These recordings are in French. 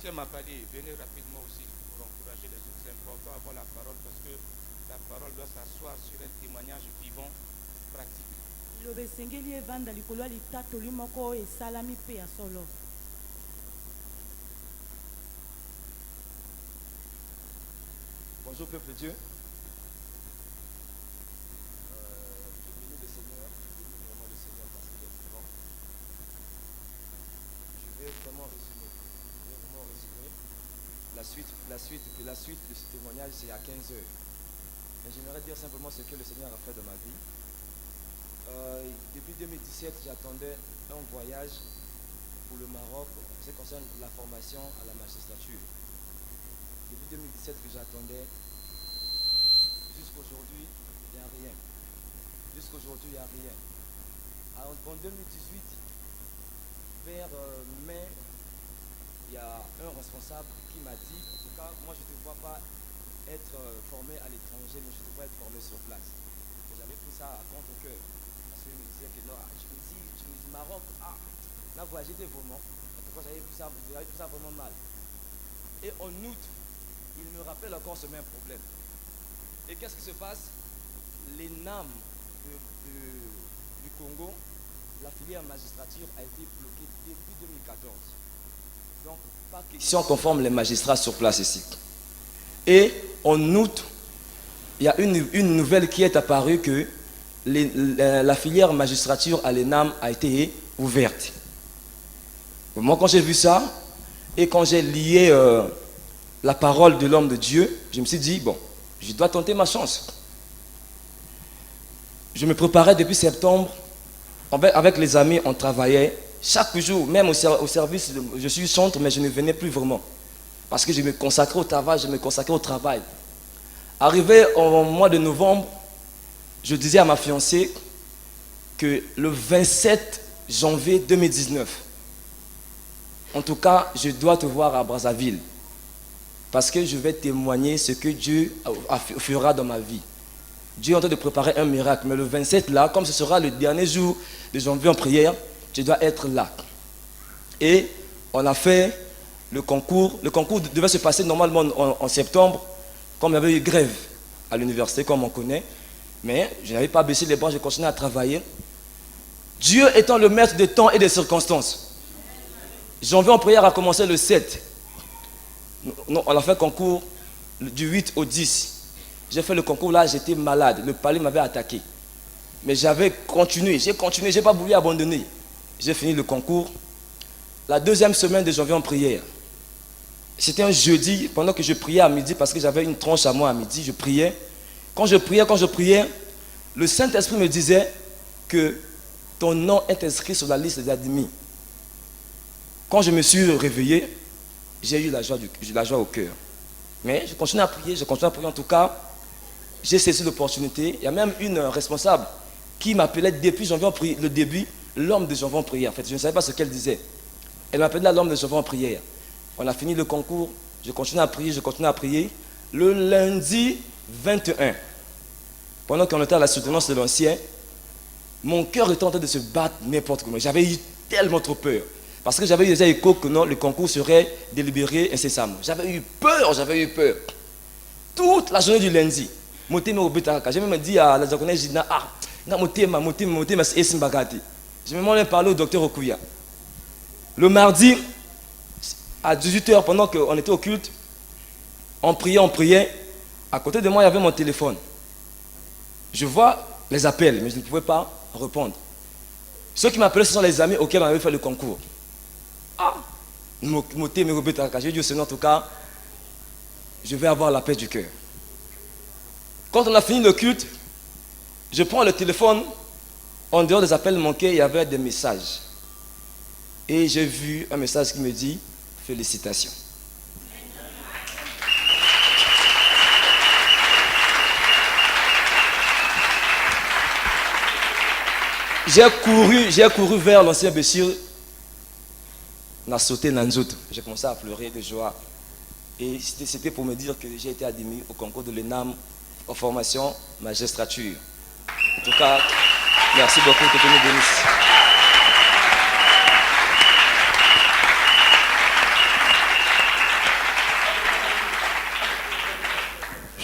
pasteur m'a parlé, venez rapidement aussi pour encourager les autres. C'est important d'avoir la parole parce que la parole doit s'asseoir sur un témoignage vivant, pratique. Bonjour peuple de Dieu. Je bénis le Seigneur, je bénis vraiment le Seigneur parce qu'il est vivant. Je vais vraiment résumer. La suite de ce témoignage, c'est à 15 heures. Mais j'aimerais dire simplement ce que le Seigneur a fait dans ma vie. Depuis 2017, j'attendais un voyage pour le Maroc en ce qui concerne la formation à la magistrature. Depuis 2017 que j'attendais, jusqu'aujourd'hui, il n'y a rien. Jusqu'aujourd'hui, il n'y a rien. Alors, en 2018, vers mai, il y a un responsable qui m'a dit, en tout cas, moi je ne te vois pas être formé à l'étranger, mais je te vois être formé sur place. J'avais pris ça à compte au cœur. Parce qu'il me disait que non, Tunisie, Maroc, là voyagé des vraiment. En tout cas, j'avais pris ça vraiment mal. Et en août, il me rappelle encore ce même problème. Et qu'est-ce qui se passe? Les NAM du Congo, la filière magistrature a été bloquée depuis 2014. Donc, pas question qu'on forme les magistrats sur place ici. Et en août, il y a une nouvelle qui est apparue que la filière magistrature à l'ENAM a été ouverte. Moi, quand j'ai vu ça, et quand j'ai lié la parole de l'homme de Dieu, je me suis dit, bon, je dois tenter ma chance. Je me préparais depuis septembre. Avec les amis, on travaillait. Chaque jour, même au service, je suis centre, mais je ne venais plus vraiment. Parce que je me consacrais au travail, Arrivé au mois de novembre, je disais à ma fiancée que le 27 janvier 2019, en tout cas, je dois te voir à Brazzaville. Parce que je vais témoigner ce que Dieu fera dans ma vie. Dieu est en train de préparer un miracle. Mais le 27 là, comme ce sera le dernier jour de janvier en prière, je dois être là. Et on a fait le concours. Le concours devait se passer normalement en septembre, comme il y avait eu grève à l'université, comme on connaît. Mais je n'avais pas baissé les bras, je continuais à travailler. Dieu étant le maître des temps et des circonstances. Janvier en prière a commencé le 7. On a fait le concours du 8 au 10. J'ai fait le concours là, j'étais malade. Le palais m'avait attaqué. Mais j'avais continué, j'ai pas voulu abandonner. J'ai fini le concours. La deuxième semaine de janvier en prière. C'était un jeudi, pendant que je priais à midi, parce que j'avais une tranche à moi à midi, je priais. Quand je priais, le Saint-Esprit me disait que ton nom est inscrit sur la liste des admis. Quand je me suis réveillé, j'ai eu la joie au cœur. Mais je continue à prier en tout cas. J'ai saisi l'opportunité. Il y a même une responsable qui m'appelait depuis janvier en prière, le début, l'homme de janvier en prière. En fait, je ne savais pas ce qu'elle disait. Elle m'appelait là l'homme de janvier en prière. On a fini le concours, je continue à prier. Le lundi 21, pendant qu'on était à la soutenance de l'ancien, mon cœur était en train de se battre n'importe comment. J'avais eu tellement trop peur. Parce que j'avais eu déjà écho que non, le concours serait délibéré incessamment. J'avais eu peur. Toute la journée du lundi. J'ai même dit à la japonaise, j'ai dit, je me suis parlé au docteur Okuya. Le mardi, à 18h, pendant qu'on était au culte, on priait. À côté de moi, il y avait mon téléphone. Je vois les appels, mais je ne pouvais pas répondre. Ceux qui m'appelaient, ce sont les amis auxquels on avait fait le concours. J'ai dit au Seigneur, en tout cas, je vais avoir la paix du cœur. Quand on a fini le culte, je prends le téléphone, en dehors des appels manqués, il y avait des messages. Et j'ai vu un message qui me dit « Félicitations ». J'ai couru vers l'ancien Béchir, n'a sauté Nanzout. J'ai commencé à pleurer de joie. Et c'était pour me dire que j'ai été admis au concours de l'ENAM en formation magistrature. En tout cas, merci beaucoup, que Dieu nous bénisse.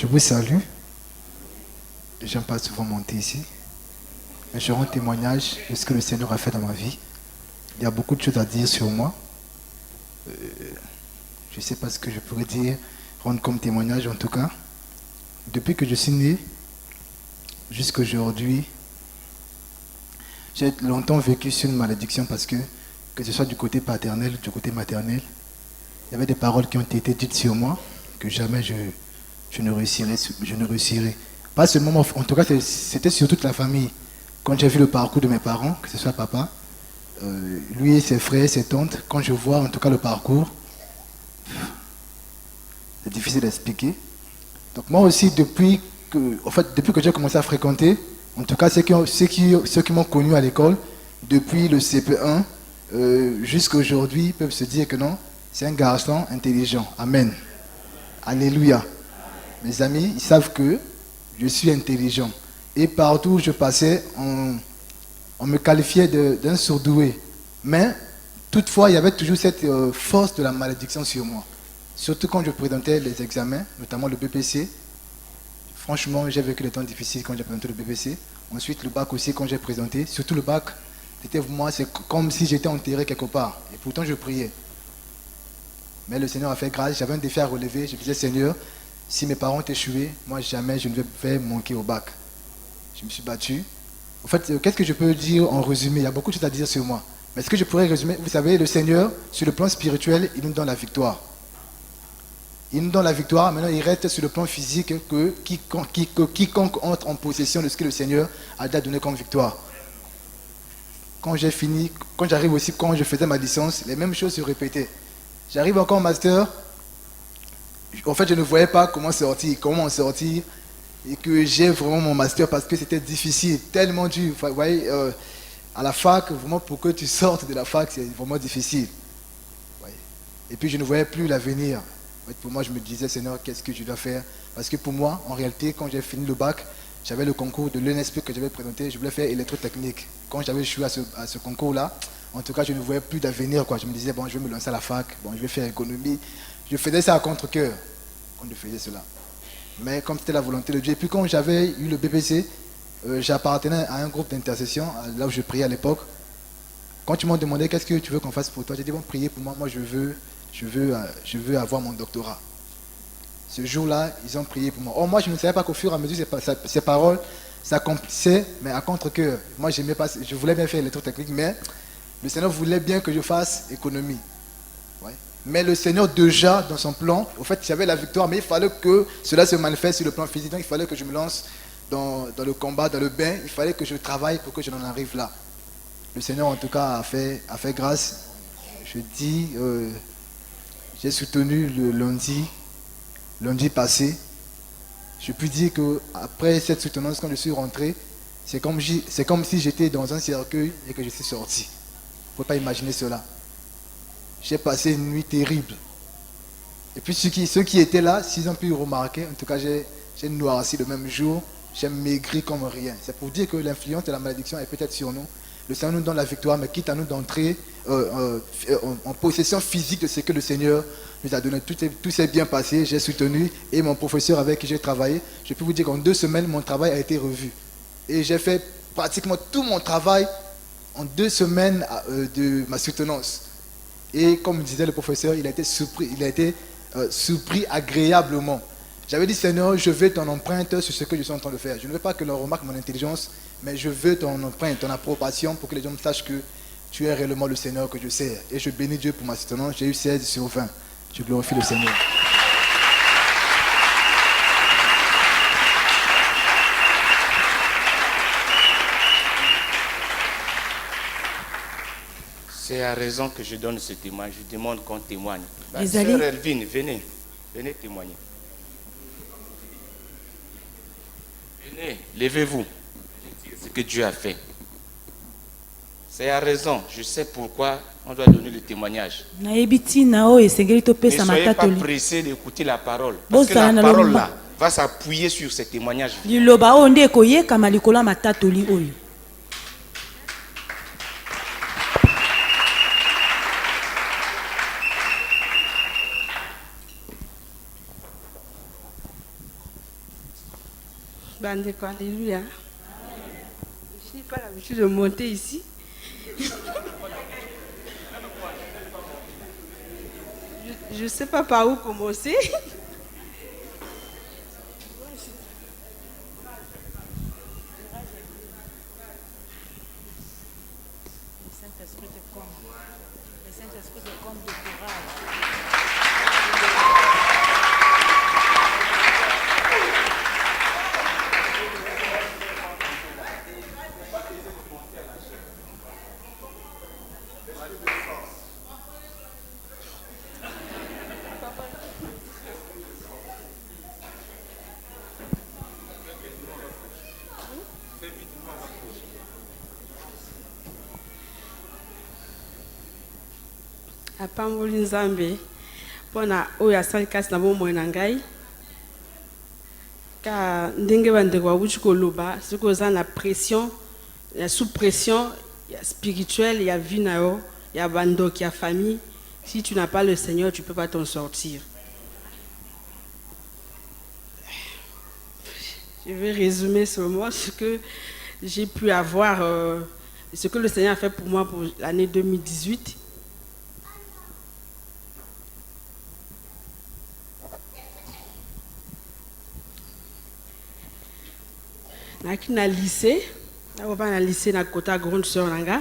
Je vous salue. J'aime pas souvent monter ici. Mais je rends témoignage de ce que le Seigneur a fait dans ma vie. Il y a beaucoup de choses à dire sur moi. Je ne sais pas ce que je pourrais dire, rendre comme témoignage en tout cas. Depuis que je suis né, jusqu'à aujourd'hui, j'ai longtemps vécu sur une malédiction parce que ce soit du côté paternel ou du côté maternel, il y avait des paroles qui ont été dites sur moi que jamais je ne réussirai. Pas seulement, en tout cas, c'était sur toute la famille. Quand j'ai vu le parcours de mes parents, que ce soit papa, lui et ses frères, ses tantes, quand je vois en tout cas le parcours, c'est difficile d'expliquer. Donc moi aussi, depuis que j'ai commencé à fréquenter, en tout cas ceux qui m'ont connu à l'école, depuis le CP1 jusqu'à aujourd'hui, peuvent se dire que non, c'est un garçon intelligent. Amen. Alléluia. Mes amis, ils savent que je suis intelligent. Et partout où je passais, on me qualifiait d'un surdoué. Mais toutefois, il y avait toujours cette force de la malédiction sur moi. Surtout quand je présentais les examens, notamment le BPC. Franchement, j'ai vécu des temps difficiles quand j'ai présenté le BPC. Ensuite, le bac aussi, quand j'ai présenté. Surtout le bac, c'est comme si j'étais enterré quelque part. Et pourtant, je priais. Mais le Seigneur a fait grâce. J'avais un défi à relever. Je disais, Seigneur, si mes parents ont échoué, moi, jamais je ne vais manquer au bac. Je me suis battu. En fait, qu'est-ce que je peux dire en résumé? Il y a beaucoup de choses à dire sur moi. Mais ce que je pourrais résumer, vous savez, le Seigneur, sur le plan spirituel, il nous donne la victoire. Il nous donne la victoire, maintenant il reste sur le plan physique que quiconque entre en possession de ce que le Seigneur a déjà donné comme victoire. Quand j'ai fini, quand je faisais ma licence, les mêmes choses se répétaient. J'arrive encore en master, en fait je ne voyais pas comment en sortir, et que j'ai vraiment mon master parce que c'était difficile, tellement dur. Vous voyez, à la fac, vraiment pour que tu sortes de la fac, c'est vraiment difficile. Et puis je ne voyais plus l'avenir. Pour moi, je me disais, Seigneur, qu'est-ce que je dois faire? Parce que pour moi, en réalité, quand j'ai fini le bac, j'avais le concours de l'ENSP que j'avais présenté, je voulais faire électrotechnique. Quand j'avais échoué à ce concours-là, en tout cas, je ne voyais plus d'avenir. Je me disais, bon, je vais me lancer à la fac, bon, je vais faire économie. Je faisais ça à contre-cœur quand je faisais cela. Mais comme c'était la volonté de Dieu, et puis quand j'avais eu le BPC, j'appartenais à un groupe d'intercession, là où je priais à l'époque. Quand ils m'ont demandé, qu'est-ce que tu veux qu'on fasse pour toi? J'ai dit, bon, priez pour moi, moi je veux avoir mon doctorat. Ce jour-là, ils ont prié pour moi. Or, moi, je ne savais pas qu'au fur et à mesure, ces paroles s'accomplissaient, mais à contre-cœur. Moi, je voulais bien faire électrotechnique, mais le Seigneur voulait bien que je fasse économie. Ouais. Mais le Seigneur, déjà, dans son plan, au fait, j'avais la victoire, mais il fallait que cela se manifeste sur le plan physique. Donc, il fallait que je me lance dans le combat, dans le bain. Il fallait que je travaille pour que je n'en arrive là. Le Seigneur, en tout cas, a fait grâce. Je dis... j'ai soutenu le lundi passé. Je puis dire qu'après cette soutenance, quand je suis rentré, c'est comme si j'étais dans un cercueil et que je suis sorti. Il ne faut pas imaginer cela. J'ai passé une nuit terrible. Et puis ceux qui étaient là, s'ils ont pu remarquer, en tout cas j'ai noirci le même jour, j'ai maigri comme rien. C'est pour dire que l'influence de la malédiction est peut-être sur nous. Le Seigneur nous donne la victoire, mais quitte à nous d'entrer en possession physique de ce que le Seigneur nous a donné. Tout s'est bien passé, j'ai soutenu, et mon professeur avec qui j'ai travaillé, je peux vous dire qu'en 2 semaines, mon travail a été revu. Et j'ai fait pratiquement tout mon travail en 2 semaines de ma soutenance. Et comme disait le professeur, il a été surpris agréablement. J'avais dit, Seigneur, je veux ton empreinte sur ce que je suis en train de faire. Je ne veux pas que l'on remarque mon intelligence, mais je veux ton empreinte, ton approbation pour que les gens sachent que tu es réellement le Seigneur que je sers. Et je bénis Dieu pour ma soutenance. J'ai eu 16 sur 20. Je glorifie le Seigneur. C'est à raison que je donne ce témoignage. Je demande qu'on témoigne. Sœur Elvine, venez témoigner. Venez, levez-vous. Ce que Dieu a fait. C'est à raison. Je sais pourquoi on doit donner le témoignage. Ne soyez pas pressés d'écouter la parole. Parce que la parole là va s'appuyer sur ce témoignage. Bandeko, alléluia. Je n'ai pas l'habitude de monter ici. Je ne sais pas par où commencer. Apamboli nzambe pona oyo asali kasi na bomoi na ngai ka ndenge bandeko bawuti koloba soki oza na pression ya sous pression ya spirituelle ya vie na yo ya bandoki ya famille, si tu n'as pas le Seigneur tu peux pas t'en sortir. Je vais résumer seulement ce que j'ai pu avoir, ce que le Seigneur a fait pour moi pour l'année 2018. Na lycée, na lycée na kota grande sœur nanga.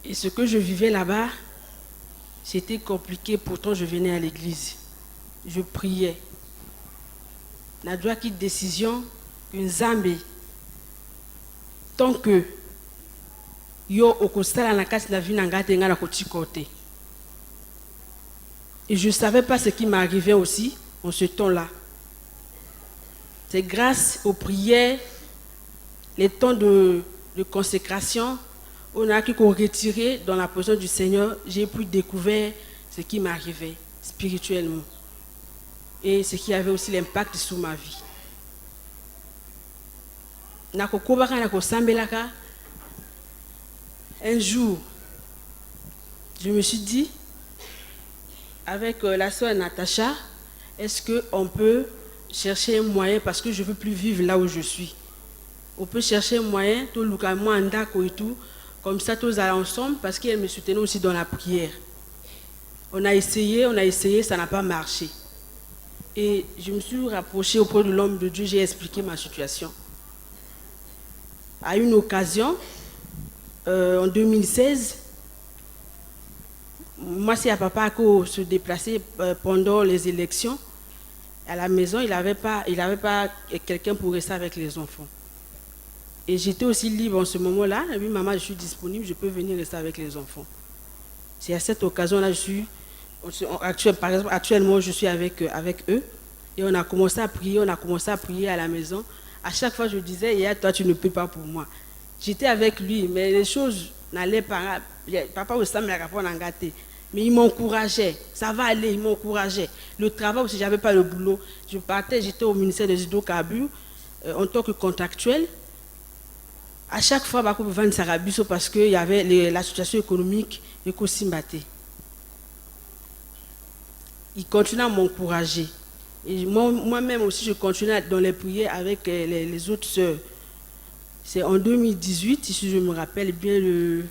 Et ce que je vivais là-bas, c'était compliqué, pourtant je venais à l'église. Je priais. Na doit qui décision une Zambie. Tant que yo okosala na kasi na vie nanga tenga na koti côté. Et je ne savais pas ce qui m'arrivait aussi en ce temps-là. C'est grâce aux prières, les temps de consécration, on a pu retirer dans la présence du Seigneur, j'ai pu découvrir ce qui m'arrivait spirituellement et ce qui avait aussi l'impact sur ma vie. Un jour, je me suis dit, avec la sœur Natacha, est-ce qu'on peut chercher un moyen, parce que je ne veux plus vivre là où je suis. On peut chercher un moyen, tout le monde et tout, comme ça tous allons ensemble, parce qu'elle me soutenait aussi dans la prière. On a essayé, ça n'a pas marché. Et je me suis rapprochée auprès de l'homme de Dieu, j'ai expliqué ma situation. À une occasion, en 2016, moi c'est à papa qui se déplaçait pendant les élections. À la maison, il n'avait pas quelqu'un pour rester avec les enfants. Et j'étais aussi libre en ce moment-là. Et puis, maman, je suis disponible, je peux venir rester avec les enfants. C'est à cette occasion-là, par exemple, actuellement, je suis avec eux. Et on a commencé à prier à la maison. À chaque fois, je disais, hier, toi, tu ne peux pas pour moi. J'étais avec lui, mais les choses n'allaient pas. Papa aussi me rapport en gâté. Mais il m'encourageait, ça va aller, il m'encourageait. Le travail aussi, je n'avais pas le boulot. Je partais, j'étais au ministère des hydrocarbures en tant que contractuel. À chaque fois, je me vendre Sarabiso parce qu'il y avait la situation économique et Kosimbaté. Il continuait à m'encourager. Et moi-même aussi, je continuais dans les prières avec les autres sœurs. C'est en 2018, si je me rappelle bien, le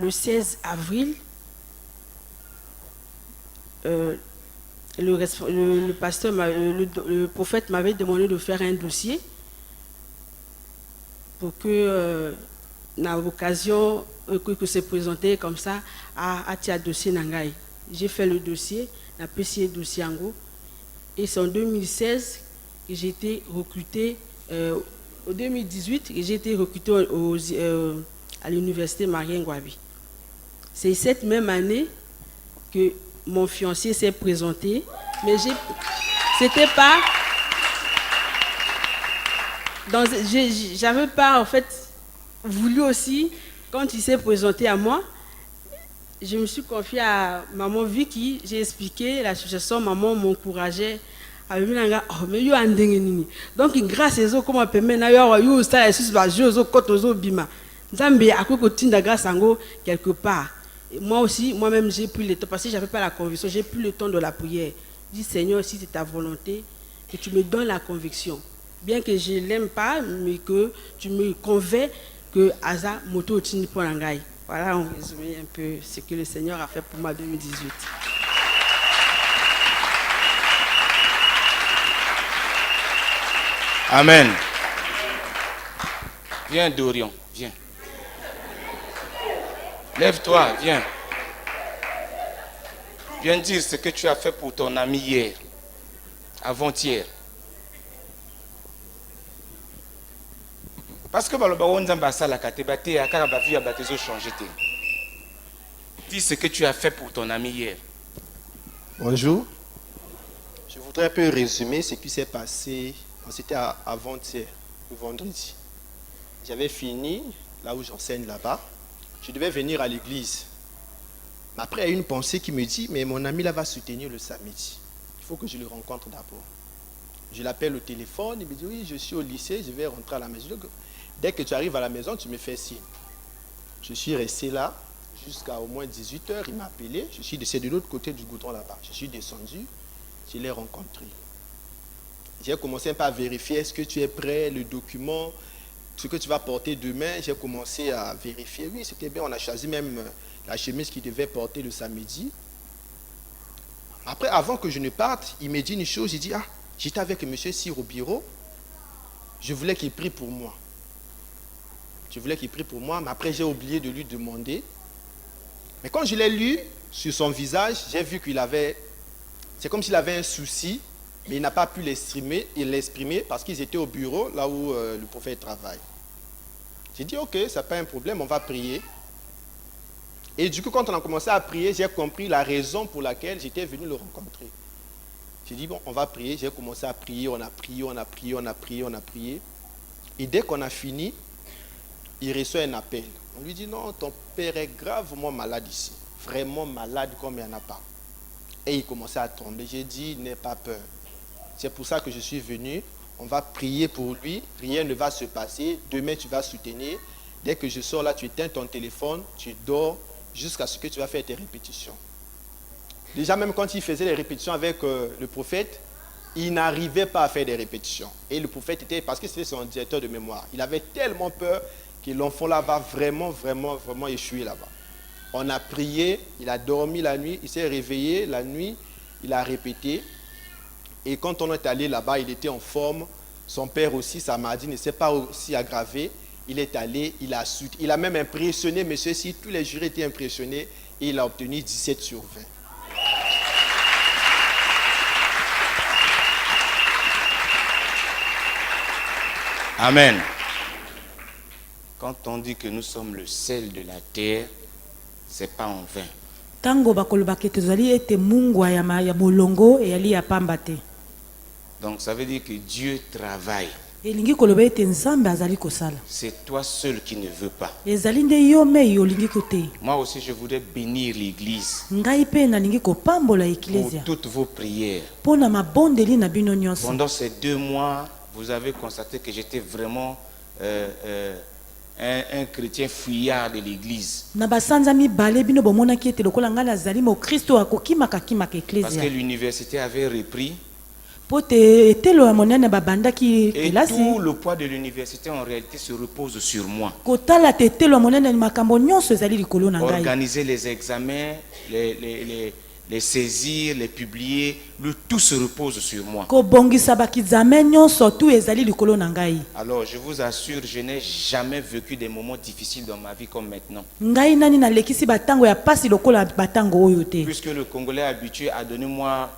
16 avril, le pasteur, le prophète m'avait demandé de faire un dossier pour que, dans l'occasion que se présentait comme ça, à tia dossier Nangaï. J'ai fait le dossier, la PCA dossier en gros, et c'est en 2016 que j'ai été recruté, en 2018, j'ai été recruté à l'université Marien Ngouabi. C'est cette même année que mon fiancé s'est présenté, mais c'était pas, j'avais pas en fait voulu aussi, quand il s'est présenté à moi, je me suis confiée à maman Vicky, j'ai expliqué la situation, maman m'encourageait. Donc grâce à eux, comment permet d'ailleurs ça grâce à eux quelque part. Et moi aussi, moi-même j'ai pris le temps parce que j'avais pas la conviction, j'ai pris le temps de la prière. Je dis Seigneur, si c'est ta volonté, que tu me donnes la conviction, bien que je ne l'aime pas, mais que tu me convaincs que Aza Moto Tini Ponangai. Voilà en résumé un peu ce que le Seigneur a fait pour moi en 2018. Amen. Viens Dorion, viens. Lève-toi, viens. Viens dire ce que tu as fait pour ton ami hier, avant-hier. Parce que dis ce que tu as fait pour ton ami hier. Bonjour. Je voudrais un peu résumer ce qui s'est passé. C'était avant-hier, le vendredi. J'avais fini là où j'enseigne là-bas. Je devais venir à l'église. Mais après, il y a une pensée qui me dit, mais mon ami là va soutenir le samedi. Il faut que je le rencontre d'abord. Je l'appelle au téléphone, il me dit, oui, je suis au lycée, je vais rentrer à la maison. Dès que tu arrives à la maison, tu me fais signe. Je suis resté là jusqu'à au moins 18h, il m'a appelé. Je suis descendu de l'autre côté du goudron là-bas. Je suis descendu, je l'ai rencontré. J'ai commencé un peu à vérifier, est-ce que tu es prêt, le document, ce que tu vas porter demain. J'ai commencé à vérifier. Oui, c'était bien, on a choisi même la chemise qu'il devait porter le samedi. Après, avant que je ne parte, il me dit une chose, il dit, ah, j'étais avec M. Cyr au bureau, je voulais qu'il prie pour moi. Je voulais qu'il prie pour moi, mais après j'ai oublié de lui demander. Mais quand je l'ai lu sur son visage, j'ai vu qu'il avait, c'est comme s'il avait un souci, mais il n'a pas pu l'exprimer parce qu'ils étaient au bureau, là où le prophète travaille. J'ai dit, ok, ça n'a pas un problème, on va prier. Et du coup, quand on a commencé à prier, j'ai compris la raison pour laquelle j'étais venu le rencontrer. J'ai dit, bon, on va prier. J'ai commencé à prier, on a prié, on a prié, on a prié, on a prié. Et dès qu'on a fini, il reçoit un appel. On lui dit, non, ton père est gravement malade ici. Vraiment malade comme il n'y en a pas. Et il commençait à tomber. J'ai dit, n'aie pas peur. C'est pour ça que je suis venu. On va prier pour lui. Rien ne va se passer. Demain, tu vas soutenir. Dès que je sors là, tu éteins ton téléphone, tu dors jusqu'à ce que tu vas faire tes répétitions. Déjà, même quand il faisait les répétitions avec le prophète, il n'arrivait pas à faire des répétitions. Et le prophète était, parce que c'était son directeur de mémoire, il avait tellement peur que l'enfant là va vraiment échouer là-bas. On a prié, il a dormi la nuit, il s'est réveillé la nuit, il a répété. Et quand on est allé là-bas, il était en forme. Son père aussi, sa maladie ne s'est pas aussi aggravée. Il est allé, il a même impressionné M. Si, tous les jurés étaient impressionnés et il a obtenu 17 sur 20. Amen. Quand on dit que nous sommes le sel de la terre, c'est pas en vain. Tango bakolobaki tozali ete mungu ya bolongo eyali ya pamba te. Donc ça veut dire que Dieu travaille. Elingi koloba ete nzambe azali kosala. C'est toi seul qui ne veux pas. Ezali nde yo me yolingi kote. Moi aussi je voudrais bénir l'église Ngai pe nalingi kopambola pour eklesia. toutes vos prières. Pona mabondeli na bino nyonso. Pendant ces 2 mois, vous avez constaté que j'étais vraiment un chrétien fuyard de l'église. Na basanza mibale bino bomonaki ete lokola ngai nazali mo Kristo akokimaka kimaka Parce que eklesia. l'université avait repris. Pote etelo ya monene babandaki Et kelasi. tout le poids de l'université en réalité se repose sur moi. Kotala te etelo ya monene makambo nyonso ezali likolo na ngai. Organiser les examens, les saisir, les publier, tout se repose sur moi. Kobongisa bakizame nyonso tu ezali likolo na ngai. Alors je vous assure, je n'ai jamais vécu des moments difficiles dans ma vie comme maintenant. Ngai nani na lekisi batango ya pasi lokola batango oyo te. Puisque le Congolais est habitué à donner moi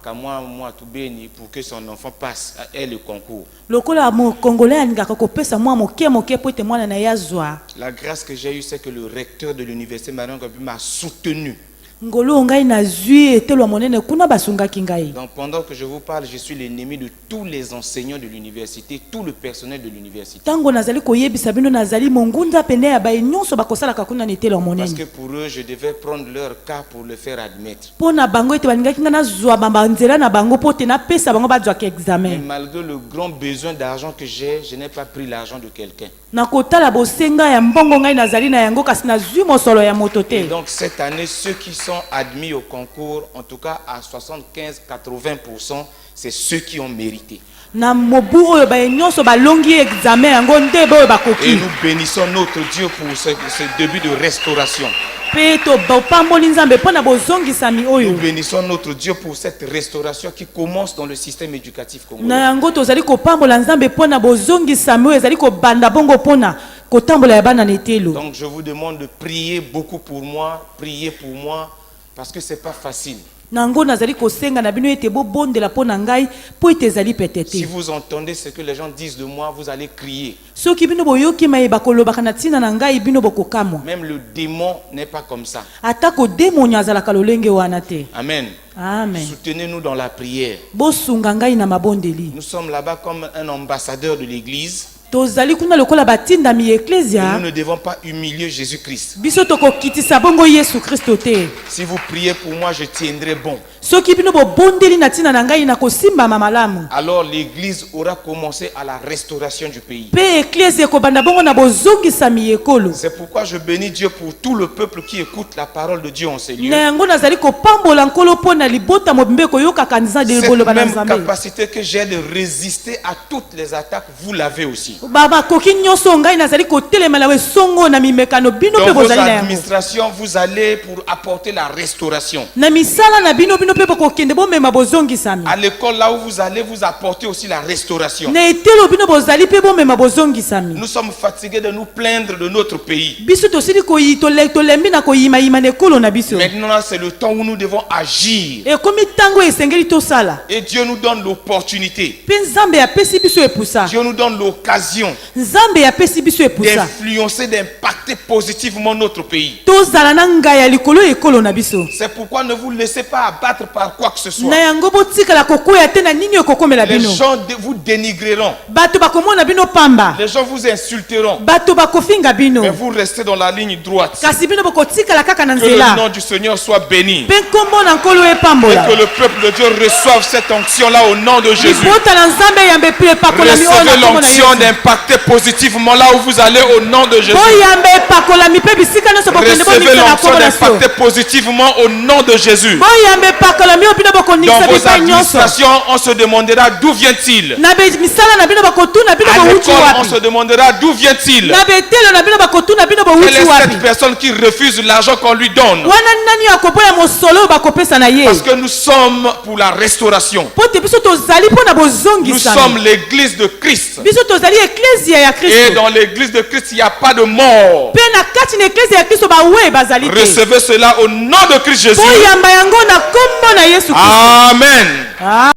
tout béni pour que son enfant passe ait le concours. Lokola mo congolais alingaka kopesa mwa moke po ete mwana na yazwa. La grâce que j'ai eue, c'est que le recteur de l'université Marion Gabi m'a soutenu. Ngolo ngai na zui etelo monene kuna basungaki ngai. Donc pendant que je vous parle, je suis l'ennemi de tous les enseignants de l'université, tout le personnel de l'université. Tango nazali koyebisa bino nazali mongunda pene ya baye nyonso bakosalaka kuna na etelo Parce que monene. pour eux, je devais prendre leur cas pour le faire admettre. Pona bango ete balingaki nga nazwa banzela na bango po te napesa bango bazwaka Mais examen. malgré le grand besoin d'argent que j'ai, je n'ai pas pris l'argent de quelqu'un. Na kotala bosenga ya mbongo ngai nazali na yango kasi nazwi mosolo ya moto Et te. donc cette année, ceux qui sont sont admis au concours, en tout cas à 75-80%, c'est ceux qui ont mérité. na mobu oyo baye nyonso balongi examen yango nde boyo Et bakoki nous bénissons notre Dieu pour ce début de restauration. mpe topamboli nzambe mpo na bozongisami Nous oyo bénissons notre Dieu pour cette restauration qui commence dans le système éducatif na congolais. yango tozali kopambola nzambe mpo na bozongisami oyo ezali kobanda bongo mpo na kotambola ya bana na etelo. Donc je vous demande de prier beaucoup pour moi, priez pour moi, parce que c'est pas facile. nango nazali kosenga na bino ete bobondela mpo na ngai mpo ete ezali pete Si te. vous entendez ce que les gens disent de moi, vous allez crier. soki bino boyoki mayeba kolobaka na ntina na ngai bino bokokamwa Même le démon n'est pas comme ça. atako demoni azalaka lolenge wana te. Amen. Amen. Soutenez-nous dans la prière. bosunga ngai na mabondeli. Nous sommes là-bas comme un ambassadeur de l'Église. tozali kuna lokola batindami Et eklesia nous ne devons pas humilier Jésus-Christ. biso tokokitisa bongo yesu kristo te. Si vous priez pour moi, je tiendrai bon. soki bino bobondeli na ntina na ngai na kosimbama malamu Alors l'Église aura commencé à la restauration du pays. mpe eklesia ekobanda bongo na bozongisami ekolo. C'est pourquoi je bénis Dieu pour tout le peuple qui écoute la parole de Dieu en ces lieux. na yango nazali kopambola nkolo mpo na libota mobimbe koyokaka nzambe Cette eboloba na même nzambe. capacité que j'ai de résister à toutes les attaques, vous l'avez aussi. bakoki nyonso ngai nazali kotelema na esongo na mimekano bino Dans mpe vos bozali na yango. administrations, vous allez pour apporter la restauration. na misala na bino bino mpe bokokende bomema bozongisami. À l'école, là où vous allez, vous apporter aussi la restauration. na etelo bino bozali mpe bomema bozongisami. Nous sommes fatigués de nous plaindre de notre pays. biso tosili tolembi na koyimayima na ekolo na biso. Maintenant, c'est le temps où nous devons agir. ekomi ntango esengeli tosala. Et Dieu nous donne l'opportunité. mpe nzambe apesi biso epusa. Dieu nous donne l'occasion nzambe apesi biso epusa. d'influencer, d'impacter positivement notre pays. tozala na ngai ya likolo ya ekolo na biso. C'est pourquoi ne vous laissez pas abattre par quoi que ce soit. na yango botikala kokwea te na nini ekokomela Les bino. gens vous dénigreront. bato bakomona bino pamba. Les gens vous insulteront. bato bakofinga bino. Mais vous restez dans la ligne droite. kasi bino bokotikala kaka na Que le nzela. nom du Seigneur soit béni. mpe nkombo na nkolo Et epambola. que le peuple de Dieu reçoive cette onction-là au nom de Jésus. libota na nzambe eyambe mpe epakolami oyo na Recevez nkombo na l'onction Yesu. d'impacter positivement là où vous allez au nom de Jésus. boyambe epakolami mpe bisika nyonso bokende Recevez bonikisa na l'onction nkombo na so. d'impacter positivement au nom de Jésus. boyambe epakolami oyo bino Dans bokonikisa vos bipai nyonso. administrations, on se demandera d'où vient-il. na misala na bino bakotuna bino À bowuti l'école, on wapi. se demandera d'où vient-il. na betelo na bino bakotuna bino Quelle bowuti est wapi. cette personne qui refuse l'argent qu'on lui donne? wana nani akoboya mosolo oyo bakopesa na ye. Parce que nous sommes pour la restauration. po te biso tozali mpo na Nous bozongisami. sommes l'église de Christ. biso tozali eklesia ya Et kristo. dans l'église de Christ, il n'y a pas de mort. mpe na kati na eklesia ya kristo bawe bazali te. Recevez cela au nom de Christ Jésus. boyamba yango na nkombo na yesu kristo. Amen. Ah.